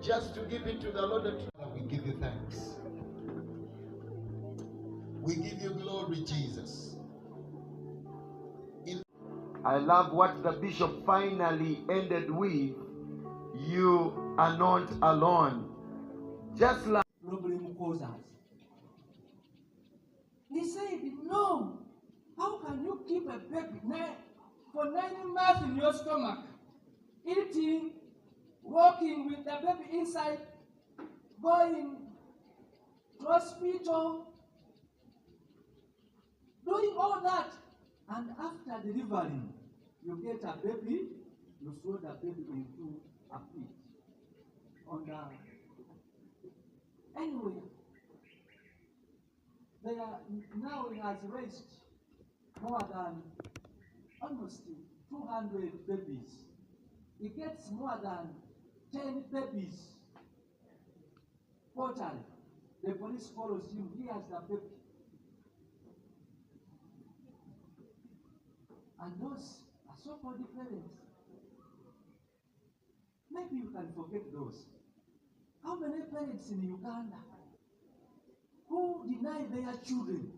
just to give it to the Lord. We give you thanks. We give you glory, Jesus. I love what the bishop finally ended with. You are not alone. Just like problem causers. He said, no. How can you keep a baby for 9 months in your stomach, eating, walking with the baby inside, going to hospital, doing all that, and after delivering, you get a baby, you throw the baby into a pit. Anyway, now it has raised more than almost 200 babies. It gets more than 10 babies. Quarterly, the police follows him. He has the baby. And those are so-called parents. Maybe you can forget those. How many parents in Uganda who deny their children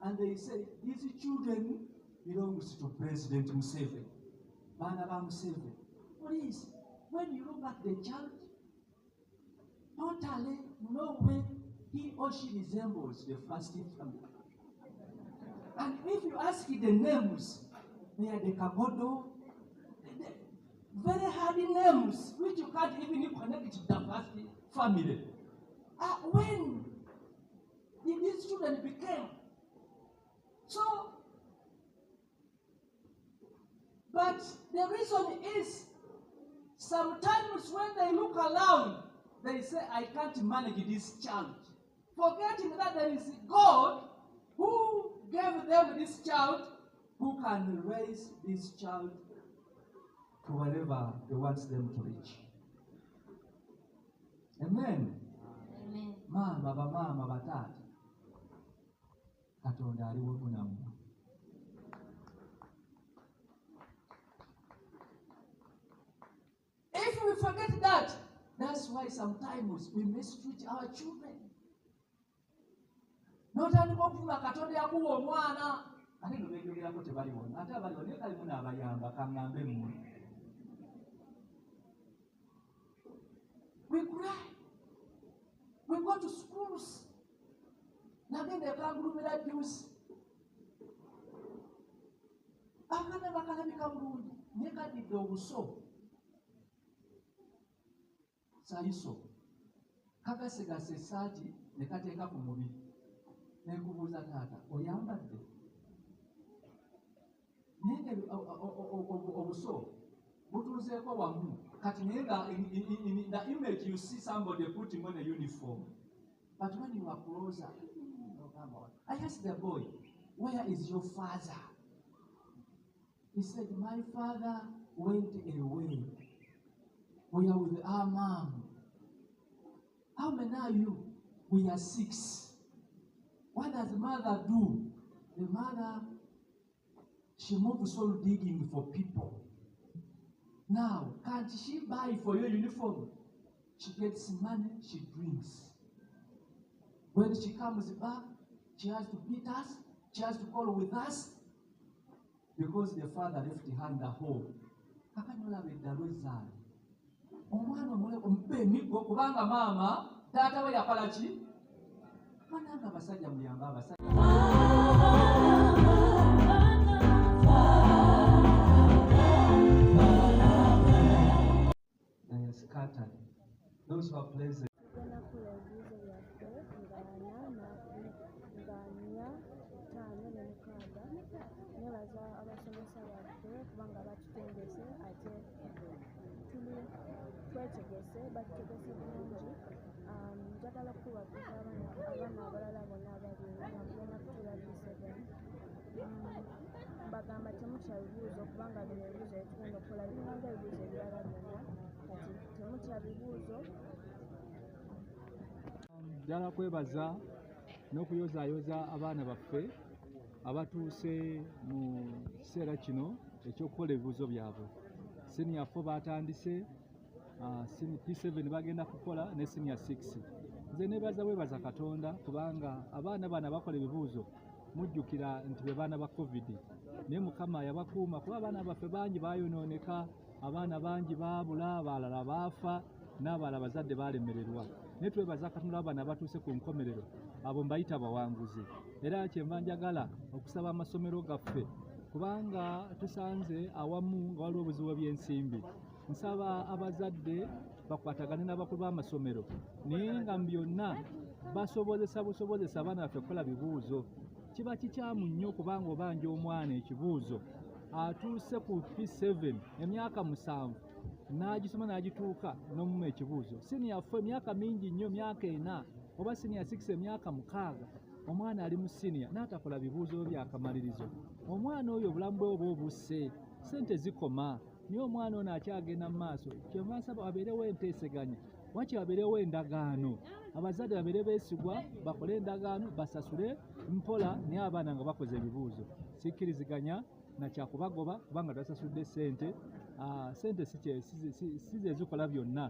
and they say these children belongs to President Museveni, Banaba Museveni? Please, when you look at the child, totally no way he or she resembles the first family. And if you ask the names, they are the Kagodo, very hard names which you can't even connect to the first family. When these children became so, but the reason is sometimes when they look around, they say, I can't manage this child, forgetting that there is God who gave them this child, who can raise this child to wherever He wants them to reach. Amen. Amen. Mama, bamama, batata. Katonda aliwo munamu. If we forget that, that's why sometimes we mistreat our children. Not only okufuna Katonda yakuwa omwana, ate no beeyogerako tebaliwona. Ate abaliwo naye kalimu n'abayamba kaŋŋambe mmwe. We cry. We go to schools. Nagende kangulumira juice. Akana bakalabika bulungi. Naye kadidde obuso. Sayiso. Kagasigase essaati ne kateeka ku mubiri. Ne nkubuuza taata, oyambadde? Naye obuso butuuzeeko wamu. Kati naye nga in the image you see somebody putting on a uniform. But when you are closer, I asked the boy, where is your father? He said, my father went away. We are with our mom. How many are you? We are 6. What does mother do? The mother, she moves soul digging for people. Now, can't she buy for your uniform? She gets money, she drinks. When she comes back, she has to beat us, she has to call with us, because the father left her in the home. Kakanyolabe eddalo ezzaala. Omwana omuleko omupe emiggo kubanga maama taata we yakola ki? Bananga abasajja muyamba abasajja. They are scattered. Those who are pleasant. Bagamba temutya bibuuzo kubanga bino ebibuuzo ebitugenda okukola biringanga ebibuuzo ebirala byonna kati temutya bibuuzo. Ddala kwebaza n'okuyozaayoza abaana baffe abatuuse mu kiseera kino eky'okukola ebibuuzo byabwe. Senior fo batandise P7 bagenda kukola ne senior 6. Nze nebaza Katonda kubanga abaana bana bakola ebibuuzo mujjukira nti be baana ba COVID. Naye Mukama yabakuuma kuba abaana baffe bangi bayonooneka, abaana bangi baabula, abalala baafa, n'abalala bazadde baalemererwa. Naye twebaza Katonda abaana batuuse ku nkomerero, abo mbayita bawanguzi. Era kyenva njagala okusaba amasomero gaffe kubanga tusanze awamu nga waliwo obuzibu bw'ensimbi. Nsaba abazadde bakwatagane n'abakulu b'amasomero naye nga mu byonna basobozesa abaana baffe okukola bibuuzo. Kiba kikyamu nnyo kubanga obanja omwana ekibuuzo atuuse ku P7 emyaka 7 n'agisoma n'agituuka n'omuma ekibuuzo. Senior 4 emyaka mingi nnyo, myaka 4, oba senior 6 emyaka 6, omwana ali mu senior n'atakola bibuuzo bya kamalirizo. Omwana oyo obulamu bwe oba obusse, sente zikoma, naye omwana ono akyagenda mu maaso. Kyenva nsaba wabeerewo enteeseganya, wakati wabeerewo endagaano, abazadde babeere beesigwa, bakole endagaano, basasule mpola, naye abaana nga bakoze ebibuuzo. Sikkiriziganya na kyakubagoba kubanga basasudde sente. Sente si ze zikola byonna.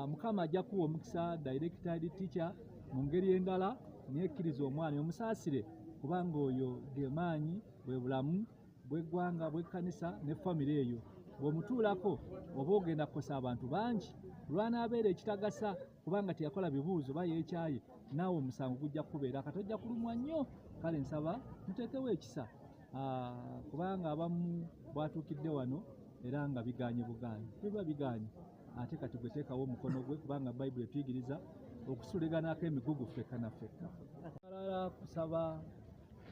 Mukama ajja kuwa omukisa directed teacher mu ngeri endala, naye kkiriza omwana omusaasire kubanga oyo ge maanyi, bwe bulamu bw'eggwanga, bw'ekkanisa ne famire eyo. Bw'omutuulako oba ogenda kukosa abantu bangi lwanaabeera ekitagasa kubanga teyakola bibuuzo ba yeekyaye, naawe omusango gujja kubeera katojja kulumwa nnyo. Kale nsaba muteekewo ekisa kubanga abamu bwatuukidde wano era nga biganye bugaanye. Biba biganye ate kati gwe teekawo omukono gwe kubanga Bayibuli etuyigiriza okusuliganako emigugu ffekka na ffekka. Alala kusaba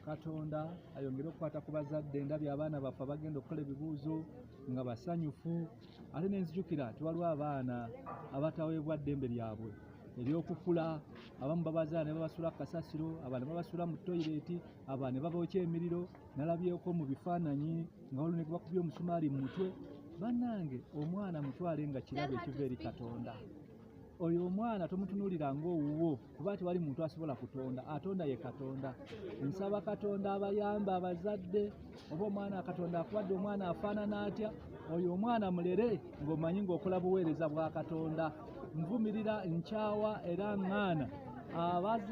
Katonda ayongere okukwata ku bazadde. Ndabye abaana baffe bagenda okukola ebibuuzo nga basanyufu, ate nenzijukira nti waliwo abaana abataweebwa ddembe lyabwe ery'okukula. Abamu babazaala ne babasula ku kasasiro, abaana babasula mu toyireti, abaana ne babookya emiriro. Nalabyeko mu bifaananyi nga waliwo ne bakubye omusumaali mu mutwe. Bannange, omwana mutwale nga kirabo ekiva eri Katonda. Oyo omwana tomutunuulira ng'owuwo kuba tewali muntu asobola kutonda, atonda ye Katonda. Nsaba Katonda abayamba abazadde, oba omwana Katonda akuwadde omwana afaanana atya, oyo omwana mulere ng'omanyi ng'okola buweereza bwa Katonda. Nvumirira, nkyawa era ŋŋaana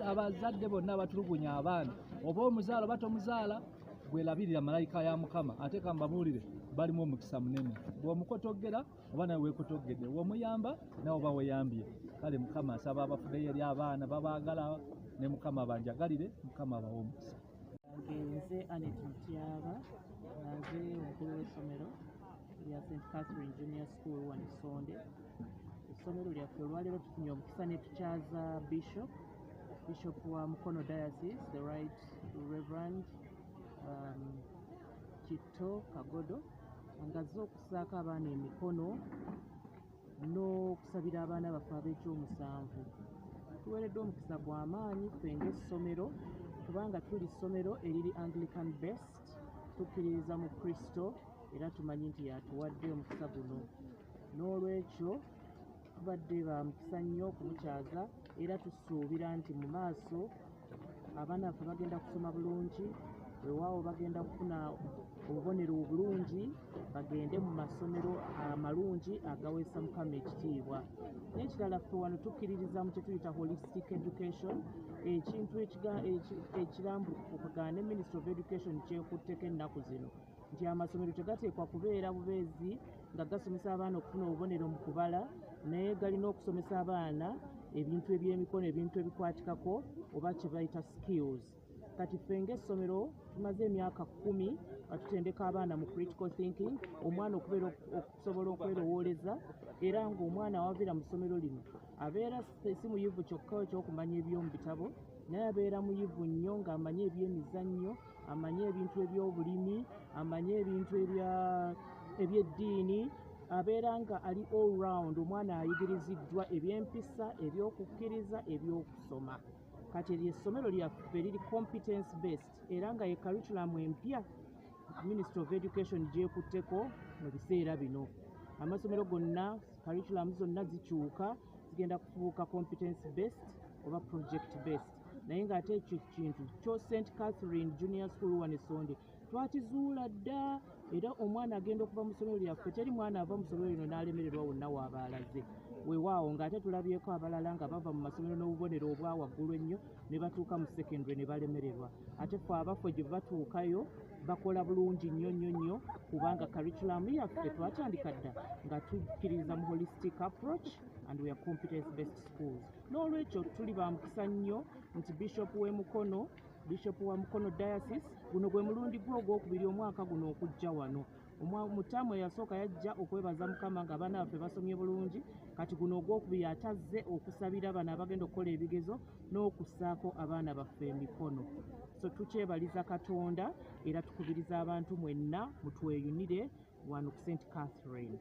abazadde bonna abatulugunya abaana, oba omuzaala oba tomuzaala, gwerabirira malayika ya Mukama. Ate ka mbabuulire, balimu omukisa munene. Bw'omukotoggera oba nawe weekotoggedde, w'omuyamba nawe oba weeyambye. Kale Mukama asaba abafuddeyo eri abaana babaagala ne Mukama banjagalire, Mukama abawe omukisa. Nze Anet Mutyaba, nze omukulu w'essomero lya St. Catherine Junior School wano Sonde. Essomero lyaffe olwaleero tufunye omukisa ne tukyaza Bishop wa Mukono Diocese, the Right Reverend Kitto Kagodo, ngazze okusaako abaana emikono n'okusabira abaana baffe ab'ekyomusanvu. Tuweereddwa omukisa gw'amaanyi ffe ng'essomero kubanga tuli ssomero eriri Anglican based, tukkiririza mu Kristo era tumanyi nti yatuwadde omukisa guno. N'olwekyo tubadde ba mukisa nnyo okumukyaza era tusuubira nti mu maaso abaana baffe bagenda kusoma bulungi, weewaawo bagenda kufuna obubonero obulungi, bagende mu masomero amalungi agaweesa Mukama ekitiibwa. N'ekirala ffe wano tukkiririza mu kye tuyita holistic education, ekintu ekirambulukuka ne Ministry of Education kyekutteko ennaku zino nti amasomero tegateekwa kubeera bubeezi nga gasomesa abaana okufuna obubonero mu kubala, naye galina okusomesa abaana ebintu eby'emikono, ebintu ebikwatikako oba kye bayita skills. Kati ffe ng'essomero tumaze emyaka 10 batutendeka abaana mu critical thinking, omwana okusobola okwerowooleza, era ng'omwana awaviira mu ssomero lino abeera si muyivu kyokka ekyokumanya eby'omu bitabo, naye abeera muyivu nnyo ng'amanye ebyemizannyo, amanye ebintu eby'obulimi, amanye ebintu eby'eddiini, abeera nga ali all round. Omwana ayigiriziddwa eby'empisa, eby'okukkiriza, eby'okusoma. Kati ly'essomero lyaffe liri competence based era nga ye curriculum empya Ministry of Education gyekutteko mu biseera bino. Amasomero gonna curriculum zonna zikyuka, zigenda kufuuka competence based oba project based. naye ng'ate ekyo kintu kyo St Catherine Junior School wano Essonde twakizuula dda, era omwana agenda okuva mu ssomero lyaffe teri mwana ava mu ssomero lino n'alemererwa wonna waaba alaze. Weewaawo ng'ate tulabyeko abalala nga bava mu masomero n'obubonero obwa waggulu ennyo ne batuuka mu secondary ne balemererwa. Ate ffe abaffe gye batuukayo bakola bulungi nnyo kubanga curriculum yaffe twatandika dda nga tukkiriza mu holistic approach and we are competence-based schools. N'olwekyo tuli ba mukisa nnyo nti Bishop wa Mukono Diocese guno gwe mulundi gwe ogwokubiri omwaka guno okujja wano. Mutamu eyasooka yajja okwebaza Mukama nga abaana baffe basomye bulungi, kati guno ogwokubiri atazze okusabira bano abagenda okukola ebigezo n'okussaako abaana baffe emikono. So tukyebaliza Katonda era tukubiriza abantu mwenna mutweyunire wano ku St Catherine.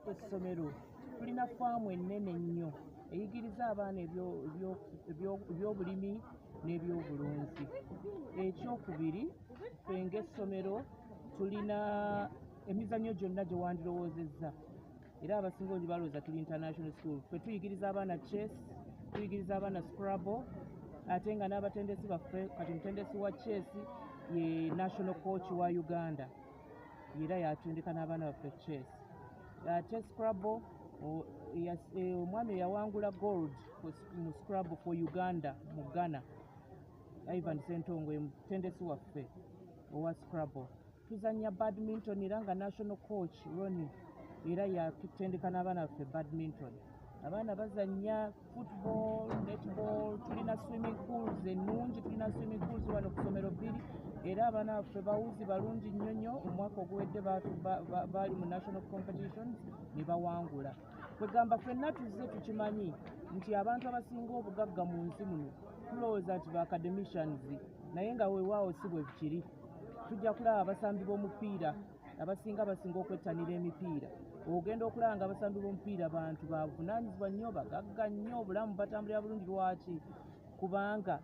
Essomero tulina faamu ennene nnyo eyigiriza abaana ebyobulimi n'ebyobulunzi. Ekyokubiri, ffe ng'essomero tulina emizannyo gyonna gye wandirowoozezza, era abasinga oli balowooza tuli international school. Ffe tuyigiriza abaana chess, tuyigiriza abaana scrabble, ate nga n'abatendesi baffe kati mutendesi wa chess ye national coach wa Uganda, era yatendeka n'abaana baffe chess. Ate scrabble omwami eyawangula gold mu scrabble for Uganda mu Ghana, Ivan Sentongo ye mutendesi waffe owa scrabble. Tuzanya badminton era nga national coach Ronnie era yatutendeka n'abaana baffe badminton. Abaana bazanya football, netball, tulina swimming pools ennungi, tulina swimming pools wano ku ssomero bbiri, era abaana baffe bawuzi balungi nnyo. Omwaka oguwedde baali mu national competitions ne bawangula. Kwegamba ffenna tuzze tukimanyi nti abantu abasinga obugagga mu nsi muno tulowooza nti ba academicians, naye nga weewaawo si bwe kiri. Tujja kulaba abasambi b'omupiira abasinga okwettanira emipiira. Ogenda okulaba nga abasambi b'omupiira bantu bavunaanyizibwa nnyo, bagagga nnyo, obulamu batambulira bulungi. Lwaki? Kubanga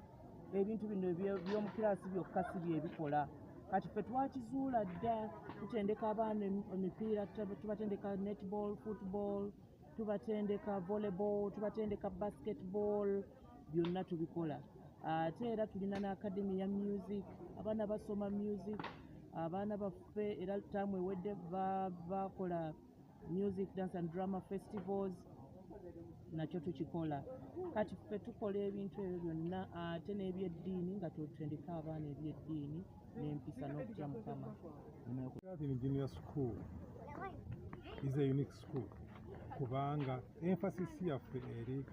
ebintu bino by'omu kiraasi byokka si byebikola. Kati ffe twakizuula dda, tutendeka abaana emipiira, tubatendeka netball, football, tubatendeka volleyball, tubatendeka basketball, byonna tubikola. Ate era tulina n'akademi ya music, abaana basoma music. Abaana baffe era ttaamu ewedde bakola music, dance and drama festivals, nakyo tukikola. Kati ffe tukola ebintu ebyo byonna, ate n'ebyeddiini nga tutendeka abaana ebyeddiini n'empisa n'okutya Mukama. Catherine Junior School is a unique school kubanga emphasis yaffe eri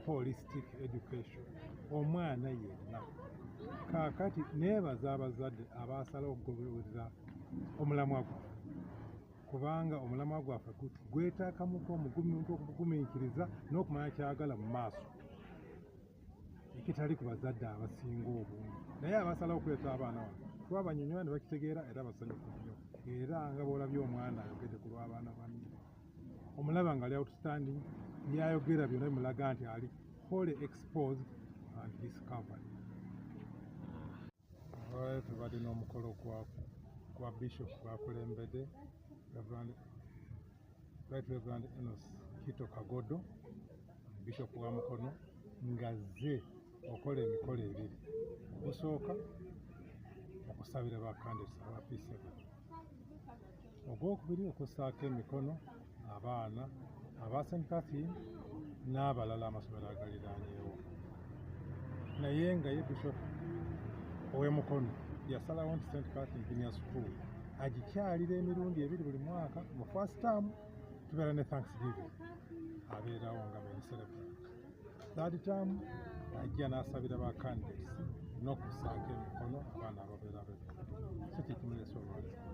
holistic education, omwana yenna. Kaakati neebaza abazadde abaasalawo okugoberera omulamwa gwaffe, kubanga omulamwa gwaffe gwetaakamuko okugumiikiriza n'okumanya kyagala mu maaso, ekitali ku bazadde abasinga obungi. Naye abaasalawo okuleeta abaana wano twabanyonyola ne bakitegeera era basanyufu nnyo. Era nga bw'olabye omwana ayogedde ku lw'abaana banne, omulaba nga ali outstanding, byayogera byonna bimulaga nti ali wholly exposed and discovered. Tubadde n'omukolo gwa Bishop bakulembedde Reverend Enos Kitto Kagodo, Bishop wa Mukono, ngazze okola emikolo ebiri. Ogusooka okusabira bakandesi aba P7, ogwokubiri okussaako emikono abaana aba St Catherine n'abalala amasomero agaliraanyeewo. Naye nga ye Bishop ow'Emukono yasalawo nti St Catherine Junior School agikyalira emirundi ebiri buli mwaka. Mu first term tubeera ne Thanksgiving, abeerawo nga main celebrant. Third term ajja n'asabira ba candidates n'okussaako emikono abaana ababeera be. So kye kimulesa olwaleero.